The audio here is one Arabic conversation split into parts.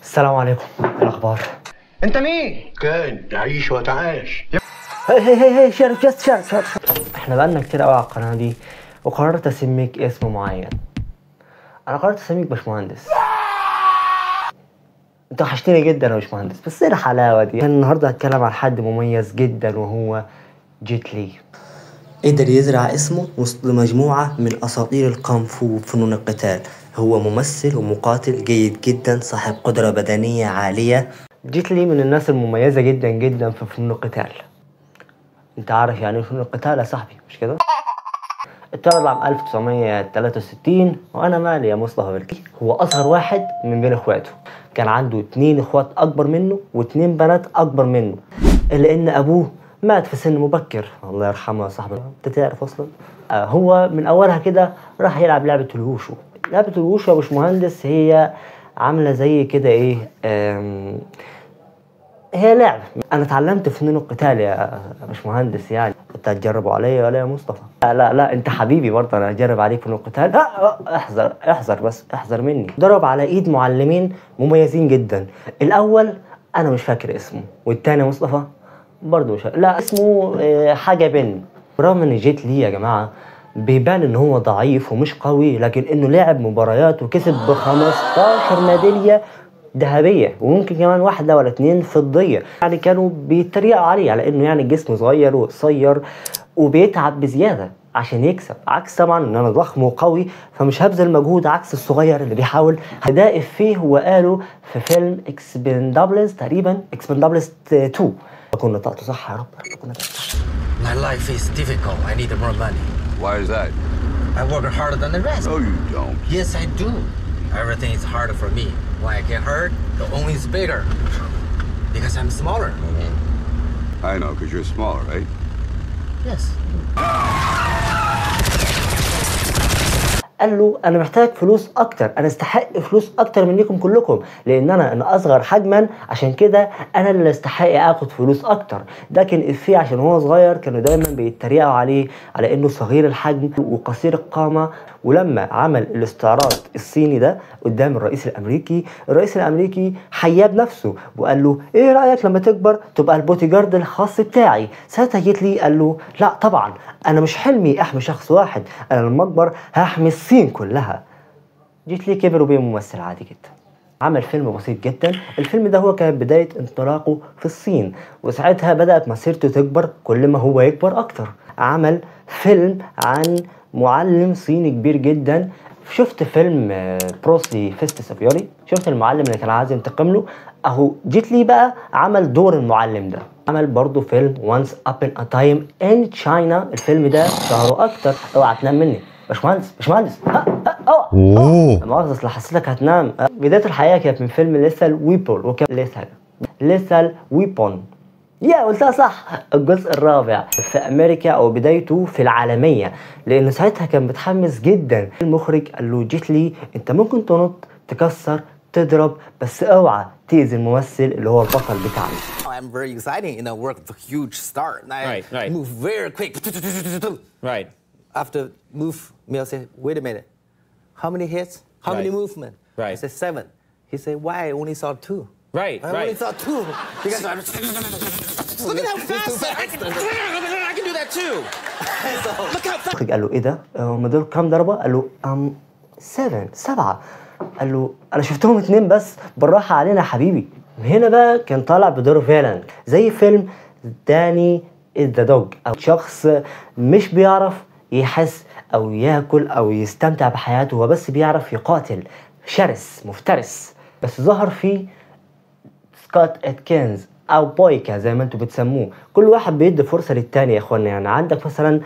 السلام عليكم، ايه الاخبار؟ انت مين؟ كان تعيش وتعاش. هي شرف. احنا بقالنا كتير قوي على القناه دي وقررت اسميك اسم معين. انا قررت اسميك باشمهندس. انت وحشتني جدا يا باشمهندس، بس ايه الحلاوه دي؟ النهارده هتكلم عن حد مميز جدا وهو جيت لي. قدر يزرع اسمه وسط مجموعة من أساطير الكونغ-فو وفنون القتال. هو ممثل ومقاتل جيد جدا، صاحب قدرة بدنية عالية. جيت لي من الناس المميزة جدا جدا في فنون القتال. انت عارف يعني فنون القتال يا صاحبي، مش كده؟ اتولد عام 1963 وانا مالي يا مصطفى بالكي. هو اصغر واحد من بين اخواته، كان عنده 2 اخوات اكبر منه و2 بنات اكبر منه، الا ان ابوه مات في سن مبكر، الله يرحمه يا صاحبي. انت تعرف اصلا هو من اولها كده راح يلعب لعبه الوشو. لعبه الوشو يا باشمهندس هي عامله زي كده ايه، هي لعبة. أنا اتعلمت فنون القتال يا باشمهندس، يعني أنت هتجربوا عليا ولا يا مصطفى؟ لا أنت حبيبي برضه، أنا هجرب عليك فنون القتال. احذر بس احذر مني. ضرب على إيد معلمين مميزين جدا. الأول أنا مش فاكر اسمه، والتاني مصطفى برضه مش فاكر. لا اسمه حاجة بن. برغم إن جيت لي يا جماعة بيبان إن هو ضعيف ومش قوي، لكن إنه لعب مباريات وكسب ب 15 ميدالية ذهبيه، وممكن كمان 1 ولا 2 فضيه. يعني كانوا بيتريقوا عليه على انه يعني جسمه صغير وقصير وبيتعب بزياده عشان يكسب، عكس طبعا ان انا ضخم وقوي فمش هبذل مجهود عكس الصغير اللي بيحاول. ده افيه هو قاله في فيلم اكسبندابلز، تقريبا اكسبندابلز 2. اكون نطقته صح يا رب، اكون نطقته صح. My life is difficult. I need more money. Why is that? I work harder than the rest. No, you don't. Yes, I do. Everything is harder for me. When I get hurt, the only is bigger. Because I'm smaller. I know, because you're smaller, right? Yes. قال له انا محتاج فلوس اكتر، انا استحق فلوس اكتر منكم كلكم، لان انا اصغر حجما، عشان كده انا اللي استحق اخد فلوس اكتر. ده كان افيه عشان هو صغير كانوا دايما بيتريقوا عليه على انه صغير الحجم وقصير القامه. ولما عمل الاستعراض الصيني ده قدام الرئيس الامريكي حياه بنفسه وقال له ايه رايك لما تكبر تبقى البوتي جارد الخاص بتاعي؟ ساعتها جيت لي قال له لا طبعا، انا مش حلمي احمي شخص واحد، انا لما اكبر هحمي الصين كلها. جيت لي كبر وبقى ممثل عادي جدا. عمل فيلم بسيط جدا، الفيلم ده هو كان بداية انطلاقه في الصين، وساعتها بدأت مسيرته تكبر كل ما هو يكبر أكتر. عمل فيلم عن معلم صيني كبير جدا. شفت فيلم بروسلي فيستس اوف فيوري؟ شفت المعلم اللي كان عايز ينتقم له؟ اهو جيت لي بقى عمل دور المعلم ده. عمل برضه فيلم Once Upon a Time in China، الفيلم ده شهره أكتر. اوعى تنام مني باشمهندس اوعى مؤاخذة اصل حسيتك هتنام. بداية الحقيقة كانت من فيلم ليثال ويبون، وكان ليثال ويبون، يا قلتها صح، الجزء الرابع في امريكا او بدايته في العالمية، لانه ساعتها كان متحمس جدا. المخرج قال له جيت لي انت ممكن تنط تكسر تضرب، بس اوعى تأذي الممثل اللي هو البطل بتاعنا. I'm very exciting. You know, work with a huge start. And I Right. move very quick. Right. After move, Mel said, wait a minute. How many hits? How many Right. movement? Right. I said 7. He said, why? I only saw 2. Right. I only saw 2. Because I Look at how fast I can do that too. Look how fast. المخرج قال له ايه ده؟ هم دول كام ضربة؟ قال له 7. قال له انا شفتهم 2 بس، بالراحة علينا يا حبيبي. هنا بقى كان طالع بدور فعلا زي فيلم داني ذا دوج، او شخص مش بيعرف يحس او ياكل او يستمتع بحياته، هو بس بيعرف يقاتل، شرس مفترس. بس ظهر فيه سكوت اتكنز او بويكا زي ما انتوا بتسموه. كل واحد بيدي فرصه للتاني يا اخوانا. يعني عندك مثلا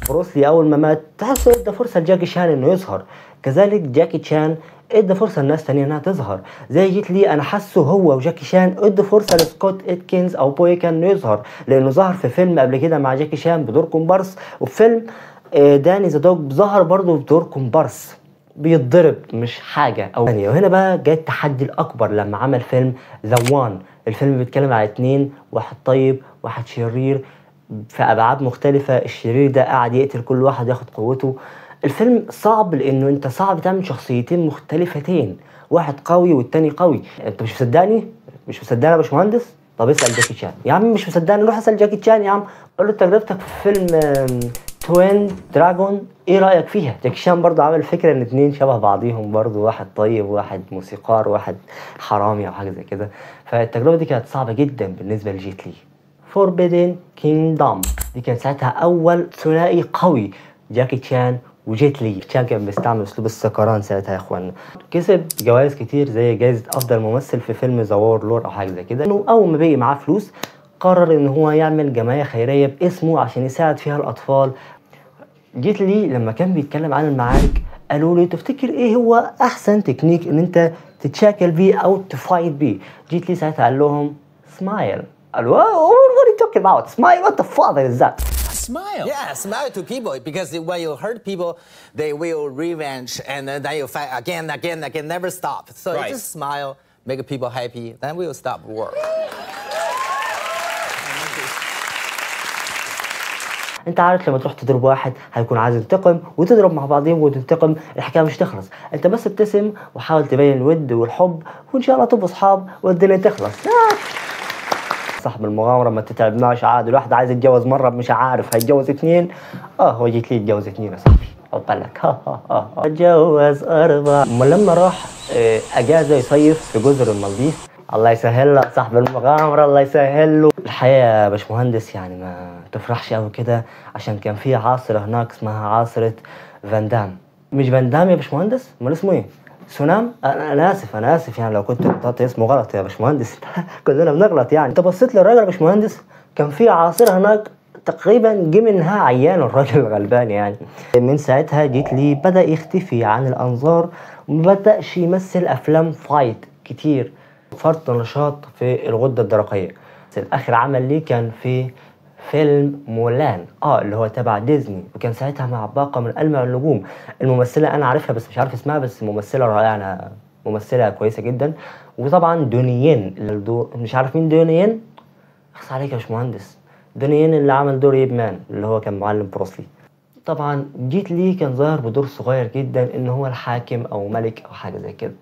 بروسلي اول ما مات تحسه ادى فرصه لجاكي شان انه يظهر، كذلك جاكي شان ادى فرصه لناس تانية انها تظهر. زي جيت لي انا حاسه هو وجاكي شان ادى فرصه لسكوت اتكنز او بويكا انه يظهر، لانه ظهر في فيلم قبل كده مع جاكي شان بدور كومبارس، وفي فيلم داني ذا دوج ظهر برضه بدور كومبارس بيتضرب مش حاجة أو ثانية. وهنا بقى جاي التحدي الأكبر لما عمل فيلم ذا وان. الفيلم بيتكلم على 2، واحد طيب واحد شرير في أبعاد مختلفة. الشرير ده قاعد يقتل كل واحد ياخد قوته. الفيلم صعب لأنه أنت صعب تعمل شخصيتين مختلفتين، واحد قوي والتاني قوي. انت مش مصدقني؟ مش مصدقني يا باشمهندس؟ طب اسال جاكي شان. يا عم مش مصدقني، روح اسال جاكي شان يا عم، قول له تجربتك في فيلم توين دراجون ايه رايك فيها؟ جاكي شان برضه عامل فكره ان اتنين شبه بعضيهم برضه، واحد طيب وواحد موسيقار وواحد حرامي او حاجه زي كده. فالتجربه دي كانت صعبه جدا بالنسبه لجيت لي. فوربيدن كينجدوم دي كان ساعتها اول ثنائي قوي، جاكي شان وجيت لي. شان كان بيستعمل اسلوب السكران ساعتها يا اخوانا. كسب جوائز كتير زي جائزة افضل ممثل في فيلم ذا وورلور او حاجة زي كده. انه اول ما بقي معاه فلوس قرر ان هو يعمل جمعية خيرية باسمه عشان يساعد فيها الاطفال. جيت لي لما كان بيتكلم عن المعارك قالوا له تفتكر ايه هو احسن تكنيك ان انت تتشاكل بيه او تفايت بيه؟ جيت لي ساعتها قال لهم سمايل. قالوا what are you talking about? Smile? What the fuck is that? Smile. Yeah, smile to people because when you hurt people, they will revenge and then you fight again, never stop. So you just smile, make people happy, then we'll stop war. انت عارف لما تروح تضرب واحد هيكون عايز ينتقم وتضرب مع بعضهم وتنتقم، الحكايه مش تخلص. انت بس ابتسم وحاول تبين الود والحب وان شاء الله تبقوا اصحاب والدنيا تخلص. صاحب المغامرة ما تتعبناش عاد، الواحد عايز يتجوز مرة مش عارف هيتجوز اتنين. هو جيت لي يتجوز اتنين يا صاحبي، عقبالك. اتجوز 4. امال لما راح اجازة يصيف في جزر المالديف، الله يسهل له صاحب المغامرة، الله يسهل له. الحقيقة يا باشمهندس يعني ما تفرحش قوي كده، عشان كان في عاصرة هناك اسمها عاصرة فان دام. مش فان دام يا باشمهندس، امال اسمه ايه؟ سونام. انا اسف يعني لو كنت نطقت اسمه غلط يا باشمهندس. كلنا بنغلط يعني. انت بصيت للراجل يا باشمهندس كان في عاصرة هناك تقريبا جه منها عيان الراجل الغلبان يعني. من ساعتها جيت لي بدأ يختفي عن الانظار ومبدأش يمثل افلام فايت كتير. فرط نشاط في الغدة الدرقية. اخر عمل ليه كان في فيلم مولان اللي هو تبع ديزني، وكان ساعتها مع باقة من ألمع النجوم. الممثلة أنا عارفها بس مش عارف اسمها، بس ممثلة رائعة، ممثلة كويسة جدا. وطبعا دونيين مش عارف مين دونيين؟ أخص عليك يا باشمهندس، دونيين اللي عمل دور ييب مان اللي هو كان معلم بروسلي. طبعا جيت لي كان ظاهر بدور صغير جدا إن هو الحاكم أو ملك أو حاجة زي كده،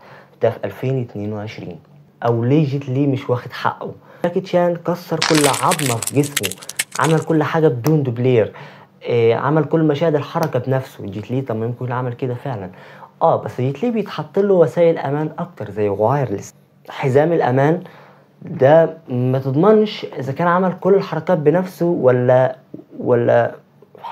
ده في 2022. أو ليه جيت لي مش واخد حقه؟ جاكي شان كسر كل عظمة في جسمه، عمل كل حاجة بدون دوبلير، عمل كل مشاهد الحركة بنفسه. جيت لي طب ما يمكن عمل كده فعلا. بس جيت لي بيتحط له وسائل امان اكتر زي وايرلس. حزام الامان ده ما تضمنش اذا كان عمل كل الحركات بنفسه ولا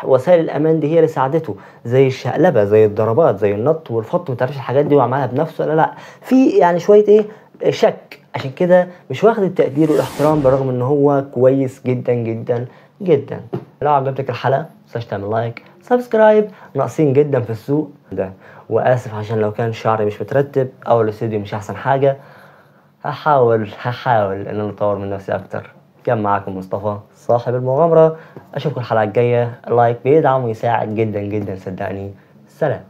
وسائل الامان دي هي اللي ساعدته، زي الشقلبة، زي الضربات، زي النط والفط. ما تعرفش الحاجات دي وعملها بنفسه ولا لا. في يعني شوية شك، عشان كده مش واخد التقدير والاحترام بالرغم ان هو كويس جدا جدا جدا. لو عجبتك الحلقة متنساش تعمل لايك، سبسكرايب، ناقصين جدا في السوق ده. واسف عشان لو كان شعري مش مترتب او الاستوديو مش احسن حاجة. هحاول ان انا اطور من نفسي اكتر. كان معاكم مصطفى صاحب المغامرة. اشوفكم الحلقة الجاية. اللايك بيدعم ويساعد جدا جدا صدقني. سلام.